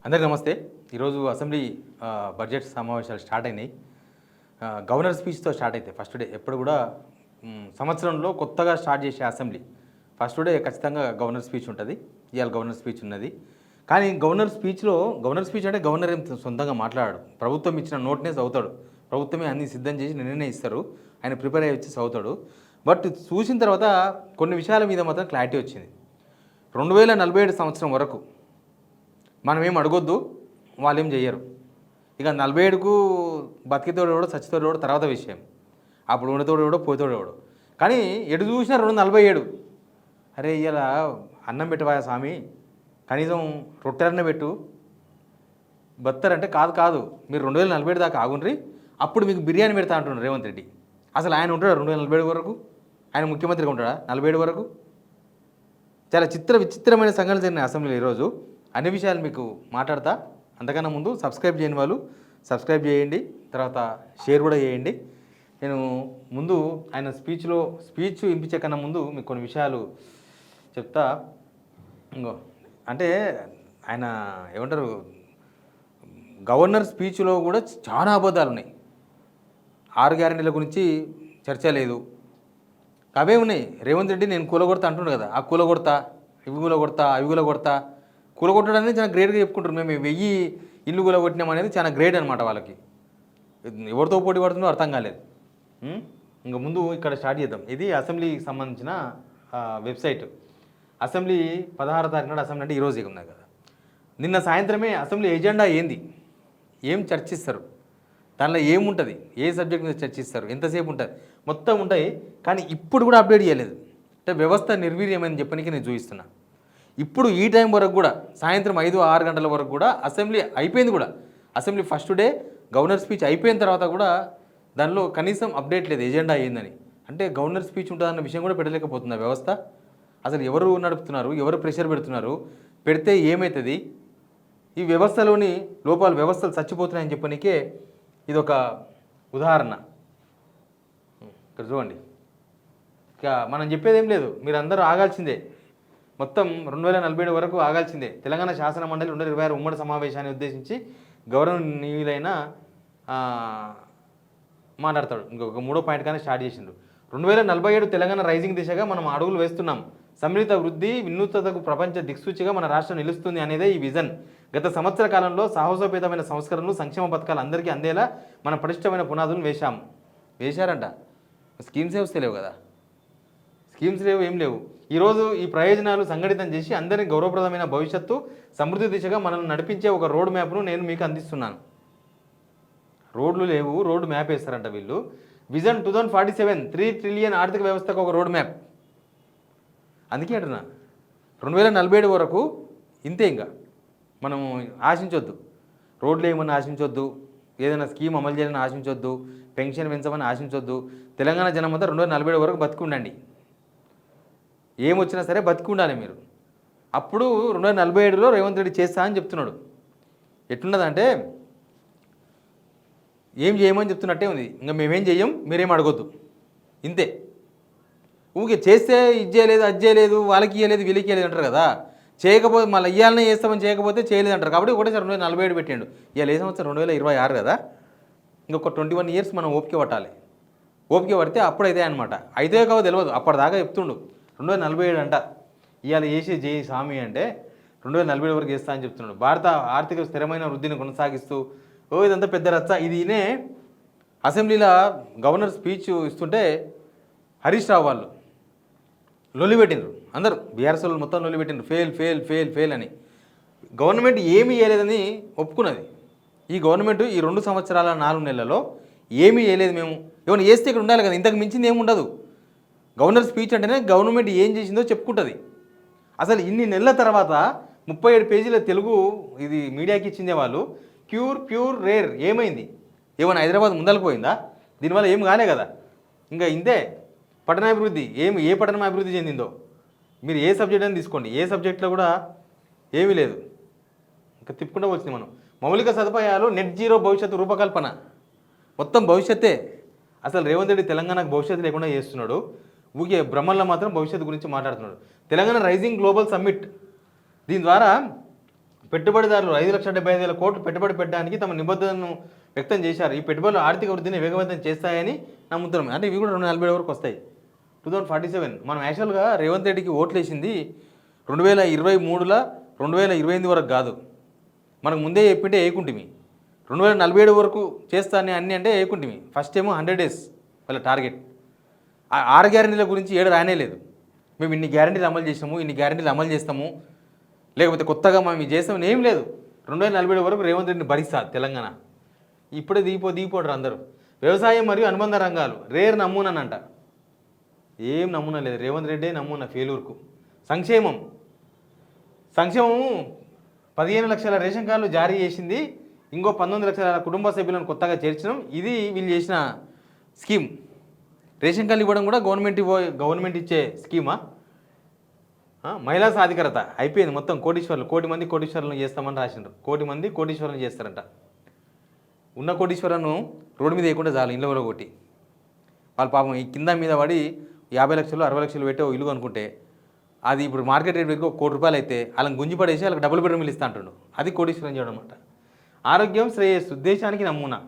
అందరికీ నమస్తే. ఈరోజు అసెంబ్లీ బడ్జెట్ సమావేశాలు స్టార్ట్ అయినాయి. గవర్నర్ స్పీచ్తో స్టార్ట్ అవుతాయి. ఫస్ట్ డే ఎప్పుడు కూడా సంవత్సరంలో కొత్తగా స్టార్ట్ చేసే అసెంబ్లీ ఫస్ట్ డే ఖచ్చితంగా గవర్నర్ స్పీచ్ ఉంటుంది. ఇవాళ గవర్నర్ స్పీచ్ ఉన్నది. కానీ గవర్నర్ స్పీచ్ అంటే గవర్నర్ ఏం సొంతంగా మాట్లాడాడు. ప్రభుత్వం ఇచ్చిన నోట్నే చదువుతాడు. ప్రభుత్వమే అన్ని సిద్ధం చేసి నిన్ననే ఇస్తారు. ఆయన ప్రిపేర్ అయ్యి వచ్చి చదువుతాడు. బట్ చూసిన తర్వాత కొన్ని విషయాల మీద మాత్రం క్లారిటీ వచ్చింది. 2047 సంవత్సరం వరకు మనం ఏం అడగొద్దు, వాళ్ళు ఏం చెయ్యరు. ఇక 47కు బతికితోడు ఎవడో చచ్చితోడు ఎవడో తర్వాత విషయం. అప్పుడు ఉండతోడు ఎవడో పోతోడు ఎవడో. కానీ ఎటు చూసినా 247. అరే ఇలా అన్నం పెట్టవా స్వామి, కనీసం రొట్టెలన్న పెట్టు, బత్తారంటే కాదు మీరు 2047 దాకా ఆగుండ్రి, అప్పుడు మీకు బిర్యానీ పెడతా అంటున్నారు రేవంత్ రెడ్డి. అసలు ఆయన ఉంటాడా 2047 వరకు? ఆయన ముఖ్యమంత్రిగా ఉంటాడా 47 వరకు? చాలా విచిత్రమైన సంఘటనలు జరిగినాయి అసెంబ్లీలో ఈరోజు. అన్ని విషయాలు మీకు మాట్లాడతా. అంతకన్నా ముందు సబ్స్క్రైబ్ చేయని వాళ్ళు సబ్స్క్రైబ్ చేయండి, తర్వాత షేర్ కూడా చేయండి. నేను ముందు ఆయన స్పీచ్ వినిపించే కన్నా ముందు మీకు కొన్ని విషయాలు చెప్తా. అంటే ఆయన ఏమంటారు, గవర్నర్ స్పీచ్లో కూడా చాలా అబద్ధాలు ఉన్నాయి. 6 గ్యారెంటీల గురించి చర్చ లేదు. అవే ఉన్నాయి. రేవంత్ రెడ్డి నేను కూలగొడతా అంటున్నాడు కదా, ఆ కూలగొడతా, ఇవి కూలగొడతా, అవి కూలగొడతా. కూలగొట్టడానికి చాలా గ్రేట్గా చెప్పుకుంటారు. మేము 1000 ఇల్లు కూలగొట్టినాం అనేది చాలా గ్రేట్ అనమాట వాళ్ళకి. ఎవరితో పోటీ పడుతుందో అర్థం కాలేదు. ఇంకా ముందు ఇక్కడ స్టార్ట్ చేద్దాం. ఇది అసెంబ్లీకి సంబంధించిన వెబ్సైట్. అసెంబ్లీ 16వ తారీఖు నాడు అసెంబ్లీ అంటే ఈరోజు ఉన్నాయి కదా. నిన్న సాయంత్రమే అసెంబ్లీ ఎజెండా ఏంది, ఏం చర్చిస్తారు, దానిలో ఏముంటుంది, ఏ సబ్జెక్ట్ మీద చర్చిస్తారు, ఎంతసేపు ఉంటుంది, మొత్తం ఉంటాయి. కానీ ఇప్పుడు కూడా అప్డేట్ చేయలేదు. అంటే వ్యవస్థ నిర్వీర్యమని చెప్పడానికి నేను చూపిస్తున్నా. ఇప్పుడు ఈ టైం వరకు కూడా సాయంత్రం 5-6 గంటల వరకు కూడా అసెంబ్లీ అయిపోయింది. కూడా assembly first day governor speech అయిపోయిన తర్వాత కూడా దానిలో కనీసం అప్డేట్ లేదు ఎజెండా ఏందని. అంటే గవర్నర్ స్పీచ్ ఉంటుందన్న విషయం కూడా పెట్టలేకపోతుంది వ్యవస్థ. అసలు ఎవరు నడుపుతున్నారు, ఎవరు ప్రెషర్ పెడుతున్నారు, పెడితే ఏమవుతుంది, ఈ వ్యవస్థలోని లోపాలు, వ్యవస్థలు చచ్చిపోతున్నాయని చెప్పడానికే ఇదొక ఉదాహరణ. ఇక్కడ చూడండి. ఇక మనం చెప్పేది ఏం లేదు, మీరు అందరూ ఆగాల్సిందే. మొత్తం 2047 వరకు ఆగాల్సిందే. తెలంగాణ శాసన మండలి 2026 ఉమ్మడి సమావేశాన్ని ఉద్దేశించి గౌరవనీయులైన మాట్లాడతాడు. ఇంకొక 3వ పాయింట్ కానీ స్టార్ట్ చేసిండు. 2047 తెలంగాణ రైజింగ్ దిశగా మనం అడుగులు వేస్తున్నాం. సమ్మిళిత వృద్ధి, వినూత్నతకు ప్రపంచ దిక్సూచిగా మన రాష్ట్రం నిలుస్తుంది అనేదే ఈ విజన్. గత సంవత్సర కాలంలో సాహసోపేతమైన సంస్కరణలు, సంక్షేమ పథకాలు అందరికీ అందేలా మన పటిష్టమైన పునాదులను వేశారంట. స్కీమ్స్ వస్తలేవు కదా, స్కీమ్స్ లేవు, ఏం లేవు. ఈరోజు ఈ ప్రయోజనాలు సంఘటితం చేసి అందరినీ గౌరవప్రదమైన భవిష్యత్తు, సమృద్ధి దిశగా మనల్ని నడిపించే ఒక రోడ్ మ్యాప్ను నేను మీకు అందిస్తున్నాను. రోడ్లు లేవు, రోడ్ మ్యాప్ వేస్తారంట వీళ్ళు. విజన్ 2047 3 ట్రిలియన్ ఆర్థిక వ్యవస్థకు ఒక రోడ్ మ్యాప్. అందుకే అంటున్నా 2047 వరకు ఇంతే. ఇంకా మనము ఆశించొద్దు, రోడ్లు ఏమని ఆశించొద్దు, ఏదైనా స్కీమ్ అమలు చేయాలని ఆశించొద్దు, పెన్షన్ పెంచమని ఆశించొద్దు. తెలంగాణ జనమంతా 2047 వరకు బతికి ఉండండి. ఏమొచ్చినా సరే బతికి ఉండాలి మీరు. అప్పుడు 2047లో రేవంత్ రెడ్డి చేస్తా అని చెప్తున్నాడు. ఎట్లున్నదంటే ఏం చేయమని చెప్తున్నట్టే ఉంది. ఇంకా మేమేం చెయ్యం, మీరేం అడగొద్దు, ఇంతే. ఊకే చేస్తే ఇది చేయలేదు, అది చేయలేదు, వాళ్ళకి ఇవ్వలేదు, వీళ్ళకి ఇవ్వలేదు అంటారు కదా. చేయకపోతే మళ్ళీ ఇవ్వాలనే చేస్తామని చేయకపోతే చేయలేదు అంటారు. కాబట్టి ఒకటేసారి 2047 పెట్టాడు. ఇవాళ ఏ సంవత్సరం 2026 కదా. ఇంకొక 21 ఇయర్స్ మనం ఓపిక పట్టాలి. ఓపిక పడితే అప్పుడైతే అనమాట. అయితే కావో తెలియదు, అప్పటిదాకా చెప్తుండు 2047 అంట. ఇవాళ చేయి స్వామి అంటే 2047 వరకు చేస్తా అని చెప్తున్నాడు. భారత ఆర్థిక స్థిరమైన వృద్ధిని కొనసాగిస్తూ ఇదంతా పెద్ద రచ్చ. ఇదినే అసెంబ్లీలో గవర్నర్ స్పీచ్ ఇస్తుంటే హరీష్ రావు వాళ్ళు లొల్లి పెట్టిండ్రు. అందరూ బీఆర్ఎస్ వాళ్ళు మొత్తం లొల్లి పెట్టిండ్రు, ఫెయిల్ అని. గవర్నమెంట్ ఏమీ చేయలేదని ఒప్పుకున్నది. ఈ గవర్నమెంట్ ఈ 2 సంవత్సరాల 4 నెలల్లో ఏమీ చేయలేదు. మేము ఏమైనా చేస్తే ఇక్కడ ఉండాలి కదా, ఇంతకు మించింది ఏమి ఉండదు. గవర్నర్ స్పీచ్ అంటేనే గవర్నమెంట్ ఏం చేసిందో చెప్పుకుంటుంది. అసలు ఇన్ని నెలల తర్వాత 37 పేజీల తెలుగు ఇది మీడియాకి ఇచ్చిందే వాళ్ళు. ప్యూర్ రేర్ ఏమైంది? ఏమైనా హైదరాబాద్ ముందరకు పోయిందా? దీనివల్ల ఏం కాలే కదా. ఇంకా ఇంతే పట్టణాభివృద్ధి. ఏ పట్టణం అభివృద్ధి చెందిందో మీరు ఏ సబ్జెక్ట్ అని తీసుకోండి, ఏ సబ్జెక్ట్లో కూడా ఏమీ లేదు. ఇంకా తిప్పుకుంటూ వచ్చింది మనం. మౌలిక సదుపాయాలు, నెట్ జీరో భవిష్యత్తు రూపకల్పన, మొత్తం భవిష్యత్తే. అసలు రేవంత్ రెడ్డి తెలంగాణకు భవిష్యత్తు లేకుండా చేస్తున్నాడు. ఊకే బ్రహ్మల్లో మాత్రం భవిష్యత్తు గురించి మాట్లాడుతున్నాడు. తెలంగాణ రైజింగ్ గ్లోబల్ సమ్మిట్, దీని ద్వారా పెట్టుబడిదారులు 5,75,000 కోట్లు పెట్టుబడి పెట్టడానికి తమ నిబద్ధతను వ్యక్తం చేశారు. ఈ పెట్టుబడులు ఆర్థిక వృద్ధిని వేగవంతం చేస్తాయని నమ్ముతున్నాం. అంటే ఇవి కూడా 240 వరకు వస్తాయి. 2047 మనం యాక్చువల్గా రేవంత్ రెడ్డికి ఓట్లు వేసింది 2023లో 2028 వరకు కాదు. మనకు ముందే చెప్పింటే వేయకుంటిమి. 2047 వరకు చేస్తాను అన్నీ అంటే వేయకుంటిమి. ఫస్ట్ ఏమో 100 days వాళ్ళ టార్గెట్. 6 గ్యారెంటీల గురించి ఏడు రానే లేదు. మేము ఇన్ని గ్యారెంటీలు అమలు చేసాము, ఇన్ని గ్యారెంటీలు అమలు చేస్తాము, లేకపోతే కొత్తగా మనం ఇది చేస్తామని ఏం లేదు. 2047 వరకు రేవంత్ రెడ్డిని భరిస్తా తెలంగాణ. ఇప్పుడే దిగిపోడరు అందరూ. వ్యవసాయం మరియు అనుబంధ రంగాలు రేర్ నమూనానంట. ఏం నమూనా లేదు. రేవంత్ రెడ్డే నమూనా ఫెయిల్యూర్కు. సంక్షేమము 15 లక్షల రేషన్ కార్డులు జారీ చేసింది. ఇంకో 19 లక్షల కుటుంబ సభ్యులను కొత్తగా చేర్చడం. ఇది వీళ్ళు చేసిన స్కీమ్. రేషన్ కార్డులు ఇవ్వడం కూడా గవర్నమెంట్ ఇచ్చే స్కీమా? మహిళా సాధికారత అయిపోయింది మొత్తం. కోటి మంది కోటీశ్వరులను చేస్తామని రాసిండ్రు. 1 కోటి మంది కోటీశ్వరులను చేస్తారంట. ఉన్న కోటీశ్వరులను రోడ్డు మీద వేయకుండా చాలు, ఇంట్లో కొట్టి వాళ్ళు పాపం ఈ కింద మీద పడి 50 లక్షలు 60 లక్షలు పెట్టే ఇల్లు అనుకుంటే అది ఇప్పుడు మార్కెట్ రేట్ పెట్టి 1 కోటి రూపాయలు అయితే వాళ్ళని గుంజి పడేసి వాళ్ళకి డబుల్ బెడ్రూమ్లు ఇస్తా అంటుండు. అది కోటీశ్వరం చేయడం అనమాట. ఆరోగ్యం శ్రేయస్సు దేశానికి నమూనా.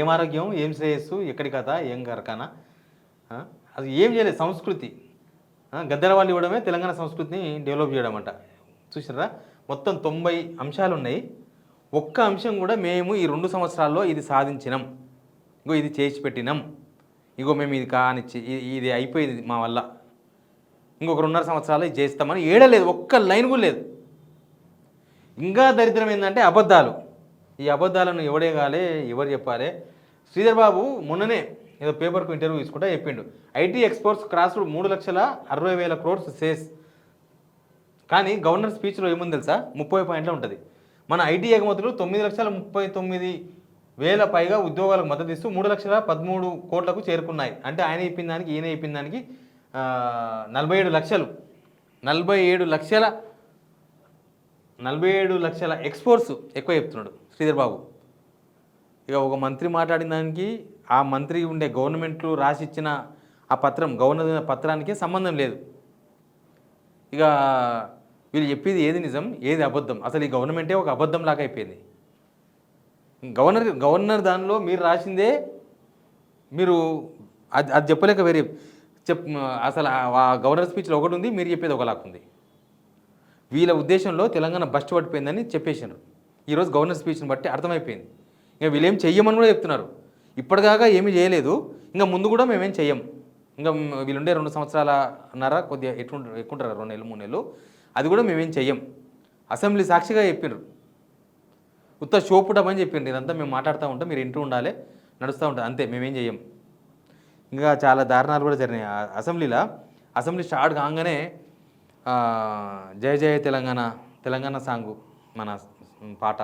ఏం ఆరోగ్యం, ఏం శ్రేయస్సు, ఎక్కడి కథ, ఏం కరకానా, అది ఏం చేయలేదు. సంస్కృతి గద్దెల వాళ్ళు ఇవ్వడమే తెలంగాణ సంస్కృతిని డెవలప్ చేయడం అంట. చూసారా, మొత్తం 90 అంశాలు ఉన్నాయి. ఒక్క అంశం కూడా మేము ఈ 2 సంవత్సరాల్లో ఇది సాధించినాం, ఇంకో ఇది చేసి పెట్టినాం, ఇంకో మేము ఇది కానిచ్చి ఇది అయిపోయింది మా వల్ల, ఇంకొక 2.5 సంవత్సరాలు ఇది చేస్తామని ఏడలేదు. ఒక్క లైన్ కూడా లేదు. ఇంకా దరిద్రం ఏంటంటే అబద్ధాలు. ఈ అబద్ధాలను ఎవడే కాలే, ఎవరు చెప్పాలి? శ్రీధర్ బాబు మొన్ననే ఏదో పేపర్కు ఇంటర్వ్యూ తీసుకుంటా చెప్పిండు. IT exports crossed 3,60,000 crores says. కానీ గవర్నర్ స్పీచ్లో ఏముంది తెలుసా? 30 పాయింట్లు ఉంటుంది. మన ఐటీ ఎగుమతులు 9,39,000 పైగా ఉద్యోగాలకు మద్దతు ఇస్తూ 3,13 కోట్లకు చేరుకున్నాయి. అంటే ఆయన చెప్పిన దానికి ఈయన చెప్పిన దానికి 47 లక్షలు 47 లక్షల ఎక్స్పోర్ట్స్ ఎక్కువ చెప్తున్నాడు శ్రీధర్ బాబు. ఇక ఒక మంత్రి మాట్లాడిన దానికి ఆ మంత్రి ఉండే గవర్నమెంట్లు రాసిచ్చిన ఆ పత్రం, గవర్నర్ పత్రానికి సంబంధం లేదు. ఇక వీళ్ళు చెప్పేది ఏది నిజం, ఏది అబద్ధం? అసలు ఈ గవర్నమెంటే ఒక అబద్ధం లాగా అయిపోయింది. గవర్నర్ దానిలో మీరు రాసిందే మీరు అది చెప్పలేక వేరే అసలు ఆ గవర్నర్ స్పీచ్లో ఒకటి ఉంది, మీరు చెప్పేది ఒకలాగా ఉంది. వీళ్ళ ఉద్దేశంలో తెలంగాణ బస్ట్ పడిపోయిందని చెప్పేశారు. ఈరోజు గవర్నర్ స్పీచ్ని బట్టి అర్థమైపోయింది. ఇంకా వీళ్ళేం చెయ్యమని కూడా చెప్తున్నారు. ఇప్పటిదాకా ఏమీ చేయలేదు, ఇంకా ముందు కూడా మేమేం చెయ్యం. ఇంకా వీళ్ళుండే 2 సంవత్సరాలన్నర కొద్దిగా ఎక్కుంటారు, 2 నెలలు 3 నెలలు, అది కూడా మేమేం చెయ్యం. అసెంబ్లీ సాక్షిగా చెప్పిండ్రు. ఉత్త షోపుటమని చెప్పిండ్రు. ఇదంతా మేము మాట్లాడుతూ ఉంటాం, మీరు ఇంటూ ఉండాలి, నడుస్తూ ఉంటాం, అంతే, మేమేం చెయ్యం. ఇంకా చాలా దారుణాలు కూడా జరిగినాయి అసెంబ్లీలో. అసెంబ్లీ స్టార్ట్ కాగానే జయ జయ తెలంగాణ సాంగు మన పాట,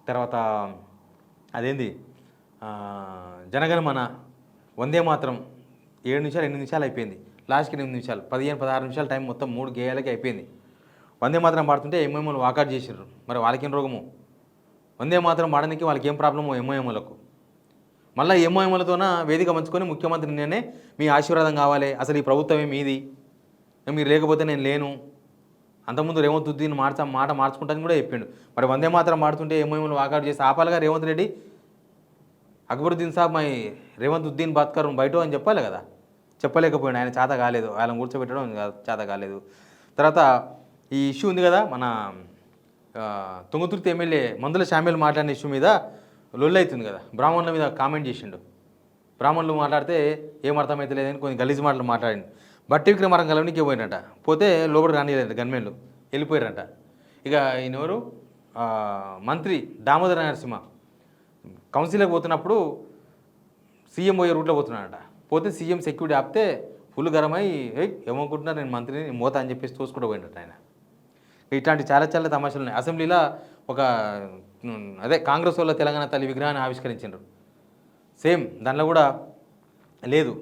తర్వాత అదేంది జనగణమన, వందే మాత్రం 7 నిమిషాలు 8 నిమిషాలు అయిపోయింది. లాస్ట్కి 8 నిమిషాలు 15-16 నిమిషాలు టైం మొత్తం 3 గేయాలకి అయిపోయింది. వందే మాత్రం పాడుతుంటే ఎంఐఎంలు వాకౌట్ చేసిర్రు. మరి వాళ్ళకేం రోగము? వందే మాత్రం పాడడానికి వాళ్ళకి ఏం ప్రాబ్లము ఎంఐఎంలకు? మళ్ళీ ఎంఐఎంలతోన వేదిక పంచుకొని ముఖ్యమంత్రి నేనే, మీ ఆశీర్వాదం కావాలి, అసలు ఈ ప్రభుత్వమే మీది, మీరు లేకపోతే నేను లేను, అంతకుముందు రేవంత్ ఉద్దీన్ మాట మార్చుకుంటాను కూడా చెప్పిండు. మరి వందే మాత్రం పాడుతుంటే ఎంఐఎంలు వాకౌట్ చేసి ఆపాలిగా రేవంత్ రెడ్డి. అక్బరుద్దీన్ సాబ్ మై రేవంత్ ఉద్దీన్ బాత్కర్ బయట అని చెప్పాలి కదా, చెప్పలేకపోయాడు. ఆయన చేత కాలేదు, ఆయన కూర్చోబెట్టడం చేత కాలేదు. తర్వాత ఈ ఇష్యూ ఉంది కదా, మన తుంగతుర్తి ఎమ్మెల్యే మందుల శామ్యుల్ మాట్లాడిన ఇష్యూ మీద లొల్లి అవుతుంది కదా, బ్రాహ్మణుల మీద కామెంట్ చేసిండు. బ్రాహ్మణులు మాట్లాడితే ఏం అర్థమైతే లేదని కొన్ని గలీజ్ మాటలు మాట్లాడిండు. బట్టి విక్రమార్క కలవనికి పోయినట, పోతే లోపలికి రానిలేదంట, గన్మెన్లు వెళ్ళిపోయారంట. ఇక ఈయనెవరు మంత్రి దామోదర నరసింహ కౌన్సిల్కి పోతున్నప్పుడు సీఎం పోయే రూట్లో పోతున్నాడట. పోతే సీఎం సెక్యూరిటీ ఆపితే ఫుల్ గరమై ఏమనుకుంటున్నారు, నేను మంత్రిని మోత అని చెప్పేసి తోసుకుంటూ పోయినట్టు ఆయన. ఇట్లాంటి చాలా చాలా తమాషాలు ఉన్నాయి. అసెంబ్లీలో అదే కాంగ్రెస్ వాళ్ళ తెలంగాణ తల్లి విగ్రహాన్ని ఆవిష్కరించారు. సేమ్ దానిలో కూడా లేదు,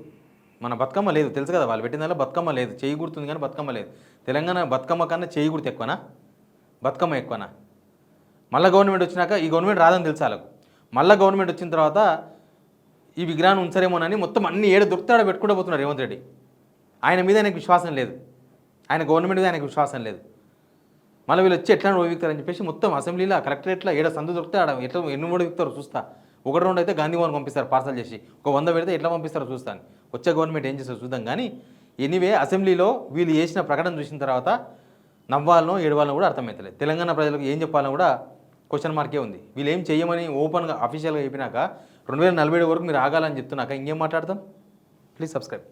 మన బతుకమ్మ లేదు, తెలుసు కదా, వాళ్ళు పెట్టిన దానిలో బతుకమ్మ లేదు, చేయి గుర్తుంది కానీ బతుకమ్మ లేదు. తెలంగాణ బతుకమ్మ కన్నా చేయి గుర్తు ఎక్కువనా, బతుకమ్మ ఎక్కువనా? మళ్ళీ గవర్నమెంట్ వచ్చినాక, ఈ గవర్నమెంట్ రాదని తెలుసు వాళ్ళకు, మళ్ళీ గవర్నమెంట్ వచ్చిన తర్వాత ఈ విగ్రహాన్ని ఉంచరేమోనని మొత్తం అన్ని ఏడు దొరుకుతాడో పెట్టుకుంటూ పోతున్నారు రేవంత్ రెడ్డి. ఆయన మీద ఆయనకు విశ్వాసం లేదు, ఆయన గవర్నమెంట్ మీద ఆయనకు విశ్వాసం లేదు. మళ్ళీ వీళ్ళు వచ్చి ఎట్లా ఓడివిక్తారని చెప్పేసి మొత్తం అసెంబ్లీలో కలెక్టరేట్లో ఏడ సందు దొరికితే ఆడ ఎట్లా ఎన్ని ఓడివిక్తారో చూస్తా. ఒకటి రెండు అయితే గాంధీ భవన్ పంపిస్తారు పార్సల్ చేసి, ఒక 100 పెడితే ఎట్లా పంపిస్తారో చూస్తాను. వచ్చే గవర్నమెంట్ ఏం చేస్తారో చూద్దాం. కానీ ఎనీవే అసెంబ్లీలో వీళ్ళు చేసిన ప్రకటన చూసిన తర్వాత నవ్వాలనో ఏడవాలనో కూడా అర్థమవుతలేదు. తెలంగాణ ప్రజలకు ఏం చెప్పాలనో కూడా క్వశ్చన్ మార్కే ఉంది. వీళ్ళు ఏం చేయమని ఓపెన్గా అఫీషియల్గా చెప్పినాక 2047 వరకు మీరు ఆగాలని చెప్తున్నాక ఇంకేం మాట్లాడతాం. Please subscribe.